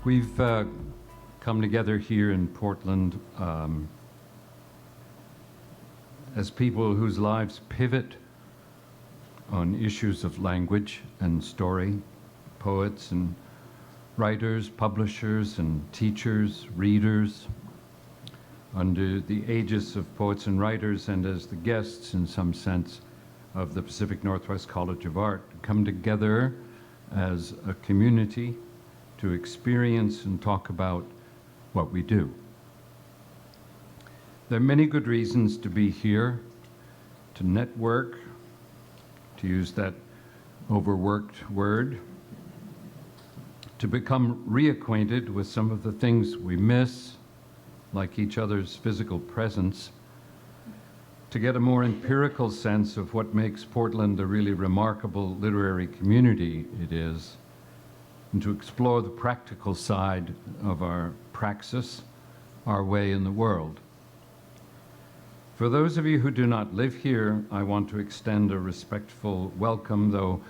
We've come together here in Portland as people whose lives pivot on issues of language and story, poets and writers, publishers and teachers, readers, under the aegis of poets and writers and as the guests, in some sense, of the Pacific Northwest College of Art, come together as a community to experience and talk about what we do. There are many good reasons to be here, to network, to use that overworked word, to become reacquainted with some of the things we miss, like each other's physical presence, to get a more empirical sense of what makes Portland a really remarkable literary community it is, and to explore the practical side of our praxis, our way in the world. For those of you who do not live here, I want to extend a respectful welcome, though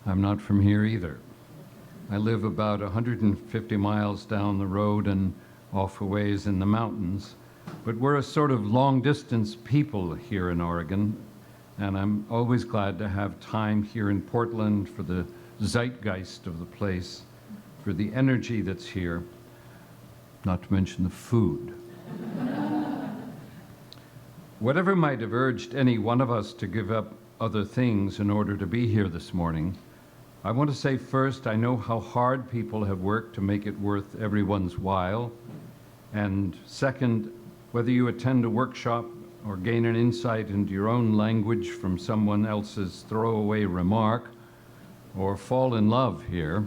I'm not from here either. I live about 150 miles down the road and off a ways in the mountains, but we're a sort of long-distance people here in Oregon, and I'm always glad to have time here in Portland for the zeitgeist of the place, for the energy that's here, not to mention the food. Whatever might have urged any one of us to give up other things in order to be here this morning, I want to say first, I know how hard people have worked to make it worth everyone's while, and second, whether you attend a workshop or gain an insight into your own language from someone else's throwaway remark, or fall in love here,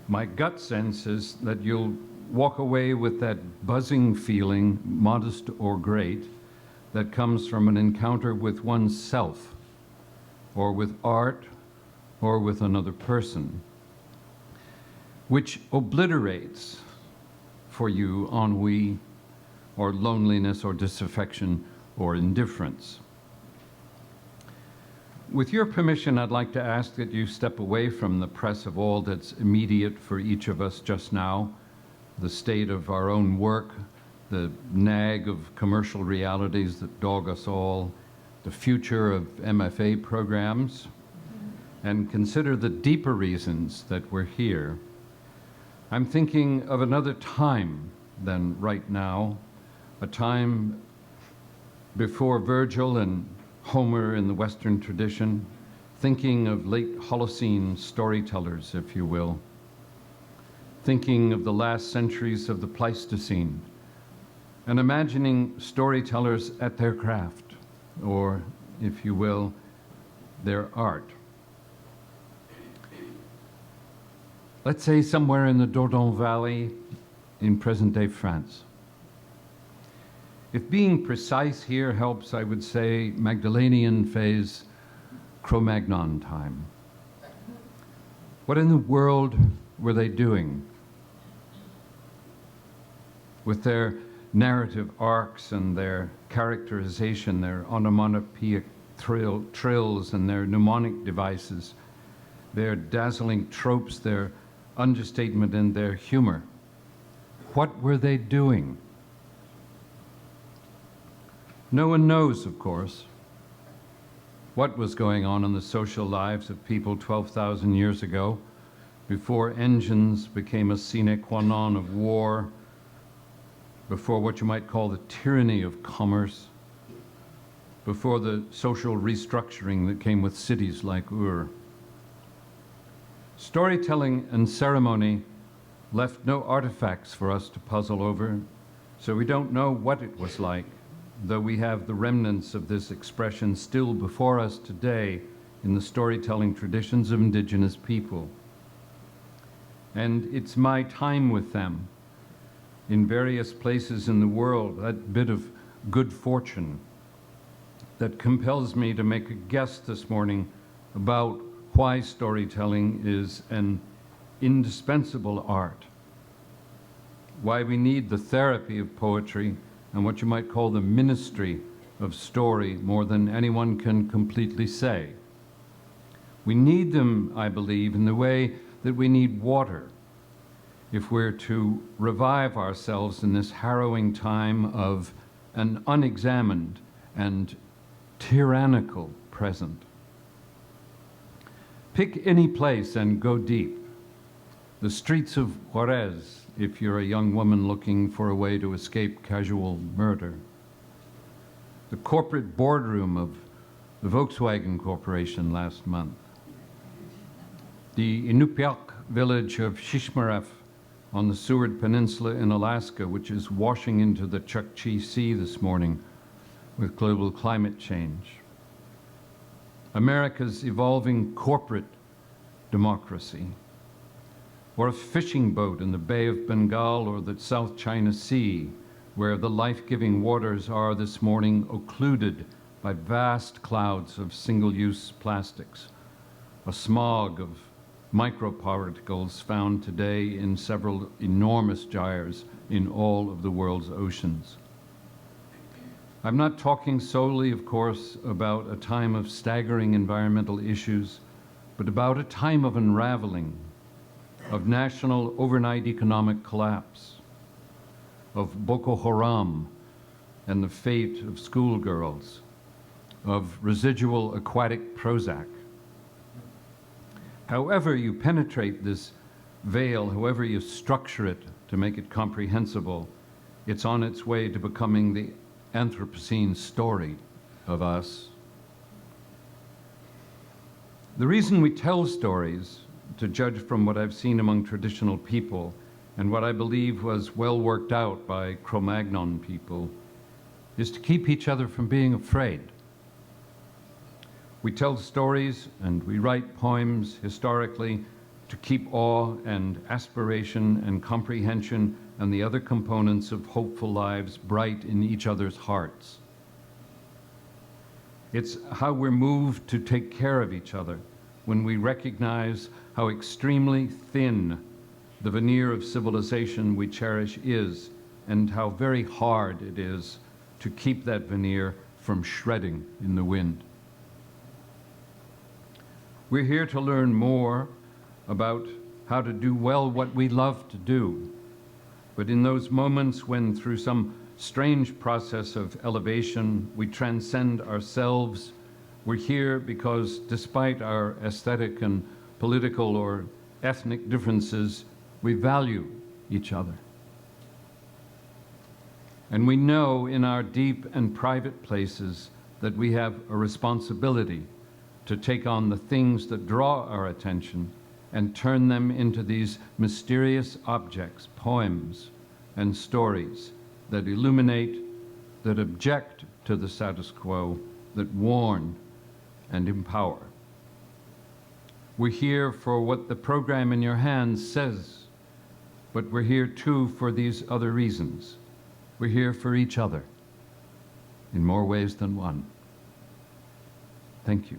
my gut sense is that you'll walk away with that buzzing feeling, modest or great, that comes from an encounter with oneself, or with art, or with another person, which obliterates for you ennui, or loneliness, or disaffection, or indifference. With your permission, I'd like to ask that you step away from the press of all that's immediate for each of us just now, the state of our own work, the nag of commercial realities that dog us all, the future of MFA programs, and consider the deeper reasons that we're here. I'm thinking of another time than right now, a time before Virgil and Homer in the Western tradition, thinking of late Holocene storytellers, if you will, thinking of the last centuries of the Pleistocene, and imagining storytellers at their craft, or, if you will, their art. Let's say somewhere in the Dordogne Valley in present-day France. If being precise here helps, I would say Magdalenian phase, Cro-Magnon time. What in the world were they doing with their narrative arcs and their characterization, their onomatopoeic trills and their mnemonic devices, their dazzling tropes, their understatement and their humor? What were they doing? No one knows, of course, what was going on in the social lives of people 12,000 years ago, before engines became a sine qua non of war, before what you might call the tyranny of commerce, before the social restructuring that came with cities like Ur. Storytelling and ceremony left no artifacts for us to puzzle over, so we don't know what it was like, though we have the remnants of this expression still before us today in the storytelling traditions of indigenous people. And it's my time with them in various places in the world, that bit of good fortune, that compels me to make a guess this morning about why storytelling is an indispensable art, why we need the therapy of poetry and what you might call the ministry of story more than anyone can completely say. We need them, I believe, in the way that we need water. if we're to revive ourselves in this harrowing time of an unexamined and tyrannical present. Pick any place and go deep. The streets of Juarez, if you're a young woman looking for a way to escape casual murder. The corporate boardroom of the Volkswagen Corporation last month. The Inupiaq village of Shishmaref on the Seward Peninsula in Alaska, which is washing into the Chukchi Sea this morning with global climate change. America's evolving corporate democracy, or a fishing boat in the Bay of Bengal or the South China Sea, where the life-giving waters are this morning occluded by vast clouds of single-use plastics, a smog of microparticles found today in several enormous gyres in all of the world's oceans. I'm not talking solely, of course, about a time of staggering environmental issues, but about a time of unraveling, of national overnight economic collapse, of Boko Haram and the fate of schoolgirls, of residual aquatic Prozac. However you penetrate this veil, however you structure it to make it comprehensible, it's on its way to becoming the Anthropocene story of us. The reason we tell stories, to judge from what I've seen among traditional people and what I believe was well worked out by Cro-Magnon people, is to keep each other from being afraid. We tell stories and we write poems historically to keep awe and aspiration and comprehension and the other components of hopeful lives bright in each other's hearts. It's how we're moved to take care of each other when we recognize how extremely thin the veneer of civilization we cherish is, and how very hard it is to keep that veneer from shredding in the wind. We're here to learn more about how to do well what we love to do. But in those moments when, through some strange process of elevation, we transcend ourselves, we're here because, despite our aesthetic and political or ethnic differences, we value each other. And we know in our deep and private places that we have a responsibility to take on the things that draw our attention and turn them into these mysterious objects, poems, and stories that illuminate, that object to the status quo, that warn and empower. We're here for what the program in your hands says, but we're here too for these other reasons. We're here for each other in more ways than one. Thank you.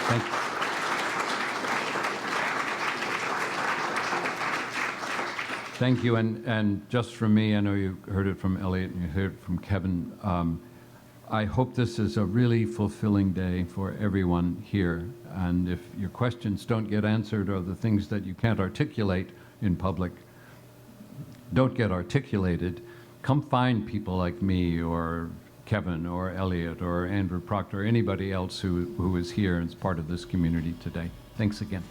Thank you. Thank you, and just from me, I know you heard it from Elliot and you heard it from Kevin. I hope this is a really fulfilling day for everyone here, and if your questions don't get answered or the things that you can't articulate in public don't get articulated, come find people like me or Kevin or Elliot or Andrew Proctor or anybody else who is here and is part of this community today. Thanks again.